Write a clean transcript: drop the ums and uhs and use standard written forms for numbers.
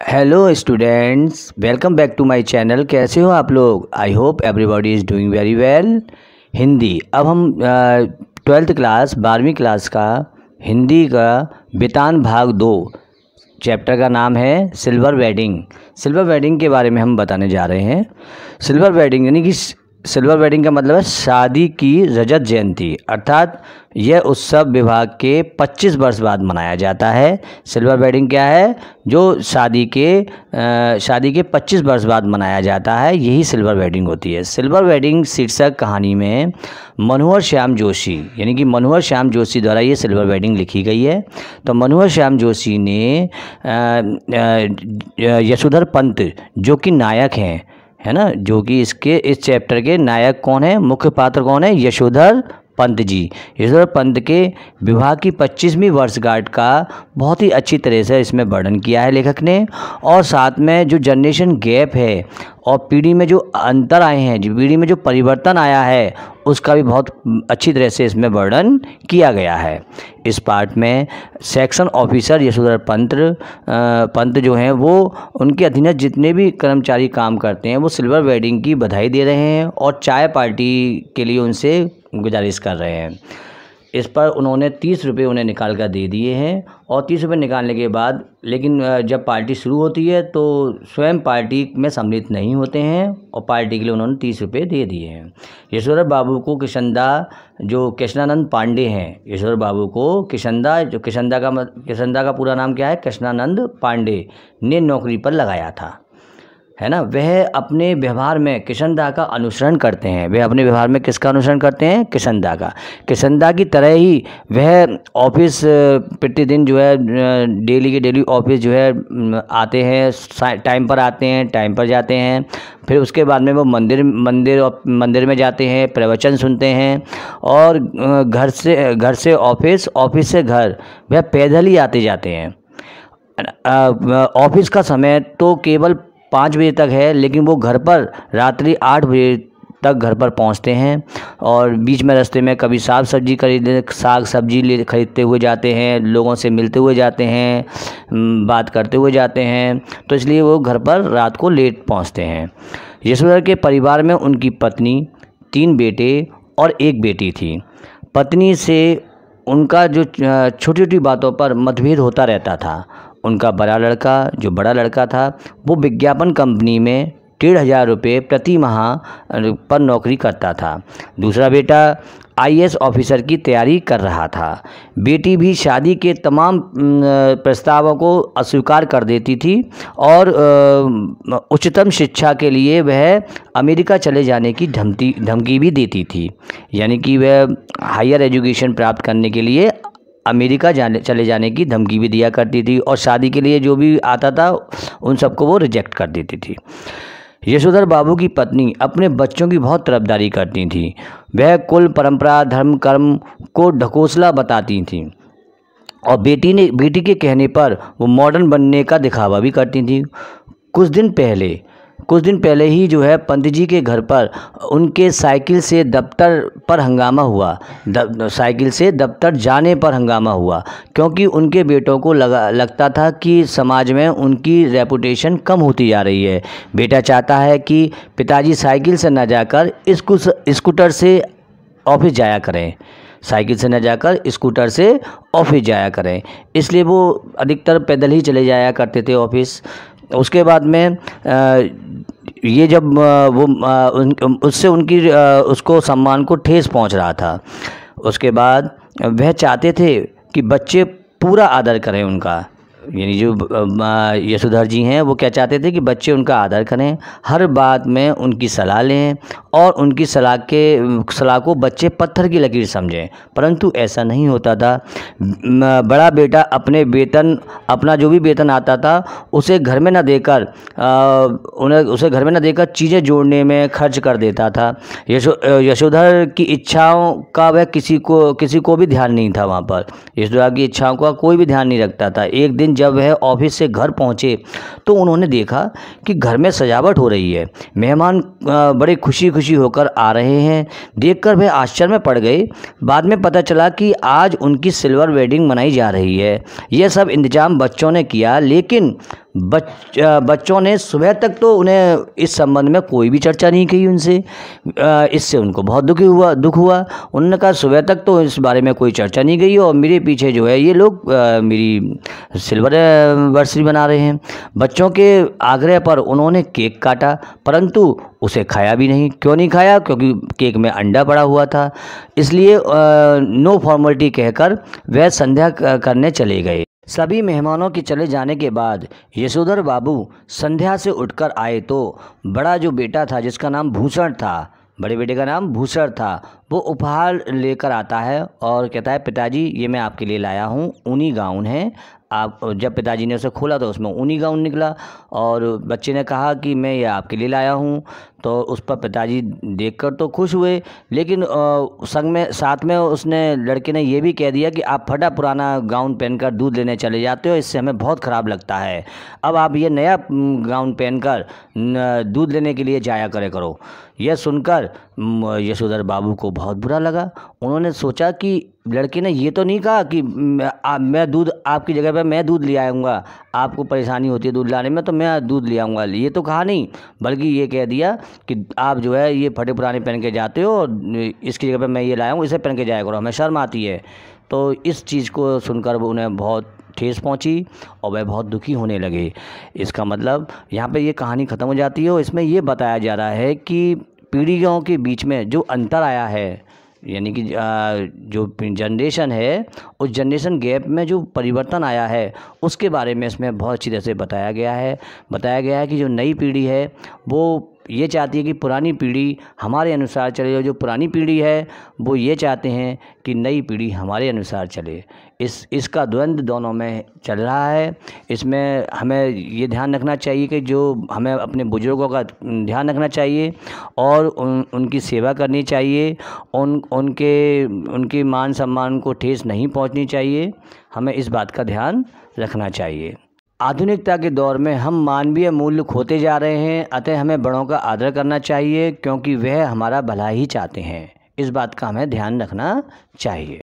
Hello students, welcome back to my channel. कैसे हो आप लोग? I hope everybody is doing very well. Hindi, अब हम 12th क्लास 12वीं क्लास का हिंदी का बितान भाग 2 चैप्टर का नाम है सिल्वर वेडिंग। सिल्वर वेडिंग के बारे में हम बताने जा रहे हैं। सिल्वर वेडिंग यानी कि सिल्वर वेडिंग का मतलब है शादी की रजत जयंती, अर्थात यह उत्सव विवाह के 25 वर्ष बाद मनाया जाता है। सिल्वर वेडिंग क्या है? जो शादी के 25 वर्ष बाद मनाया जाता है, यही सिल्वर वेडिंग होती है। सिल्वर वेडिंग शीर्षक कहानी में मनोहर श्याम जोशी यानी कि मनोहर श्याम जोशी द्वारा ये सिल्वर वेडिंग लिखी गई है। तो मनोहर श्याम जोशी ने यशोधर पंत जो कि नायक हैं, है ना, जो कि इस चैप्टर के नायक कौन है, मुख्य पात्र कौन है? यशोधर पंत जी। यशोधर पंत के विवाह की 25वीं वर्षगांठ का बहुत ही अच्छी तरह से इसमें वर्णन किया है लेखक ने। और साथ में जो जनरेशन गैप है और पीढ़ी में जो अंतर आए हैं, जो पीढ़ी में जो परिवर्तन आया है, उसका भी बहुत अच्छी तरह से इसमें वर्णन किया गया है। इस पार्ट में सेक्शन ऑफिसर यशोधर पंत जो हैं, वो उनके अधीनस्थ जितने भी कर्मचारी काम करते हैं, वो सिल्वर वेडिंग की बधाई दे रहे हैं और चाय पार्टी के लिए उनसे गुजारिश कर रहे हैं। इस पर उन्होंने 30 रुपये उन्हें निकाल कर दे दिए हैं। और 30 रुपये निकालने के बाद लेकिन जब पार्टी शुरू होती है तो स्वयं पार्टी में सम्मिलित नहीं होते हैं और पार्टी के लिए उन्होंने 30 रुपये दे दिए हैं। यशोधर बाबू को कृष्णानंद पांडे हैं, यशोधर बाबू को किशंदा का पूरा नाम क्या है? कृष्णानंद पांडे ने नौकरी पर लगाया था, है ना। वह अपने व्यवहार में किशनदा का अनुसरण करते हैं। वह अपने व्यवहार में किसका अनुसरण करते हैं? किशनदा का। किशनदा की तरह ही वह ऑफिस प्रतिदिन जो है डेली के डेली ऑफिस जो है आते हैं, टाइम पर आते हैं, टाइम पर जाते हैं। फिर उसके बाद में वो मंदिर में जाते हैं, प्रवचन सुनते हैं और घर से ऑफिस, ऑफिस से घर वह पैदल ही आते जाते हैं। ऑफिस का समय तो केवल 5 बजे तक है, लेकिन वो घर पर रात्रि 8 बजे तक घर पर पहुंचते हैं। और बीच में रास्ते में कभी साग सब्जी खरीदते हुए जाते हैं, लोगों से मिलते हुए जाते हैं, बात करते हुए जाते हैं। तो इसलिए वो घर पर रात को लेट पहुंचते हैं। यशोधर के परिवार में उनकी पत्नी, 3 बेटे और 1 बेटी थी। पत्नी से उनका जो छोटी छोटी बातों पर मतभेद होता रहता था। उनका बड़ा लड़का था, वो विज्ञापन कंपनी में 1,500 रुपये प्रति माह पर नौकरी करता था। दूसरा बेटा IAS ऑफिसर की तैयारी कर रहा था। बेटी भी शादी के तमाम प्रस्तावों को अस्वीकार कर देती थी और उच्चतम शिक्षा के लिए वह अमेरिका चले जाने की धमकी भी देती थी, यानी कि वह हायर एजुकेशन प्राप्त करने के लिए अमेरिका चले जाने की धमकी भी दिया करती थी और शादी के लिए जो भी आता था उन सबको वो रिजेक्ट कर देती थी। यशोधर बाबू की पत्नी अपने बच्चों की बहुत तरफदारी करती थी। वह कुल, परंपरा, धर्म, कर्म को ढकोसला बताती थी और बेटी के कहने पर वो मॉडर्न बनने का दिखावा भी करती थी। कुछ दिन पहले ही जो है पंत जी के घर पर उनके साइकिल से दफ्तर जाने पर हंगामा हुआ, क्योंकि उनके बेटों को लगता था कि समाज में उनकी रेपुटेशन कम होती जा रही है। बेटा चाहता है कि पिताजी साइकिल से न जाकर स्कूटर से ऑफिस जाया करें, इसलिए वो अधिकतर पैदल ही चले जाया करते थे ऑफिस। उसके बाद में ये जब उसको सम्मान को ठेस पहुंच रहा था। उसके बाद वह चाहते थे कि बच्चे पूरा आदर करें उनका, यानी जो यशोधर जी हैं वो क्या चाहते थे कि बच्चे उनका आदर करें, हर बात में उनकी सलाह लें और उनकी सलाह को बच्चे पत्थर की लकीर समझें। परंतु ऐसा नहीं होता था। बड़ा बेटा अपना जो भी वेतन आता था उसे घर में न देकर चीज़ें जोड़ने में खर्च कर देता था। यशोधर की इच्छाओं का वह किसी को भी ध्यान नहीं था। वहाँ पर यशोधर की इच्छाओं का कोई भी ध्यान नहीं रखता था। एक दिन जब वह ऑफिस से घर पहुंचे तो उन्होंने देखा कि घर में सजावट हो रही है, मेहमान बड़े खुशी होकर आ रहे हैं। देखकर वह आश्चर्य में पड़ गए। बाद में पता चला कि आज उनकी सिल्वर वेडिंग मनाई जा रही है। यह सब इंतजाम बच्चों ने किया, लेकिन बच्चों ने सुबह तक तो उन्हें इस संबंध में कोई भी चर्चा नहीं की उनसे। इससे उनको बहुत दुख हुआ। उन्होंने कहा सुबह तक तो इस बारे में कोई चर्चा नहीं गई और मेरे पीछे जो है ये लोग मेरी सिल्वर एनिवर्सरी बना रहे हैं। बच्चों के आग्रह पर उन्होंने केक काटा, परंतु उसे खाया भी नहीं। क्यों नहीं खाया? क्योंकि केक में अंडा पड़ा हुआ था। इसलिए नो फॉर्मेलिटी कहकर वह संध्या करने चले गए। सभी मेहमानों के चले जाने के बाद यशोधर बाबू संध्या से उठकर आए तो बड़ा जो बेटा था, जिसका नाम भूषण था, बड़े बेटे का नाम भूषण था, वो उपहार लेकर आता है और कहता है पिताजी ये मैं आपके लिए लाया हूँ, ऊनी गाउन है। आप जब पिताजी ने उसे खोला तो उसमें ऊनी गाउन निकला और बच्चे ने कहा कि मैं ये आपके लिए लाया हूँ। तो उस पर पिताजी देखकर तो खुश हुए, लेकिन साथ में उसने लड़के ने ये भी कह दिया कि आप फटा पुराना गाउन पहनकर दूध लेने चले जाते हो, इससे हमें बहुत ख़राब लगता है। अब आप ये नया गाउन पहनकर दूध लेने के लिए जाया करो। यह सुनकर यशोधर बाबू को बहुत बुरा लगा। उन्होंने सोचा कि लड़के ने ये तो नहीं कहा कि मैं दूध आपकी जगह पे मैं दूध ले आऊँगा, आपको परेशानी होती है दूध लाने में तो मैं दूध ले आऊँगा, ये तो कहा नहीं, बल्कि ये कह दिया कि आप जो है ये फटे पुराने पहन के जाते हो और इसकी जगह पे मैं ये लाया हूँ, इसे पहन के जाया करो, हमें शर्म आती है। तो इस चीज़ को सुनकर उन्हें बहुत ठेस पहुंची और वह बहुत दुखी होने लगे। इसका मतलब यहाँ पे ये कहानी ख़त्म हो जाती है और इसमें ये बताया जा रहा है कि पीढ़ियों के बीच में जो अंतर आया है, यानी कि जो जनरेशन है, उस जनरेशन गैप में जो परिवर्तन आया है उसके बारे में इसमें बहुत अच्छी तरह से बताया गया है कि जो नई पीढ़ी है वो ये चाहती है कि पुरानी पीढ़ी हमारे अनुसार चले, जो पुरानी पीढ़ी है वो ये चाहते हैं कि नई पीढ़ी हमारे अनुसार चले। इसका द्वंद्व दोनों में चल रहा है। इसमें हमें ये ध्यान रखना चाहिए कि जो हमें अपने बुजुर्गों का ध्यान रखना चाहिए और उनकी सेवा करनी चाहिए, उनके मान सम्मान को ठेस नहीं पहुंचनी चाहिए। हमें इस बात का ध्यान रखना चाहिए। आधुनिकता के दौर में हम मानवीय मूल्य खोते जा रहे हैं, अतः हमें बड़ों का आदर करना चाहिए क्योंकि वह हमारा भला ही चाहते हैं। इस बात का हमें ध्यान रखना चाहिए।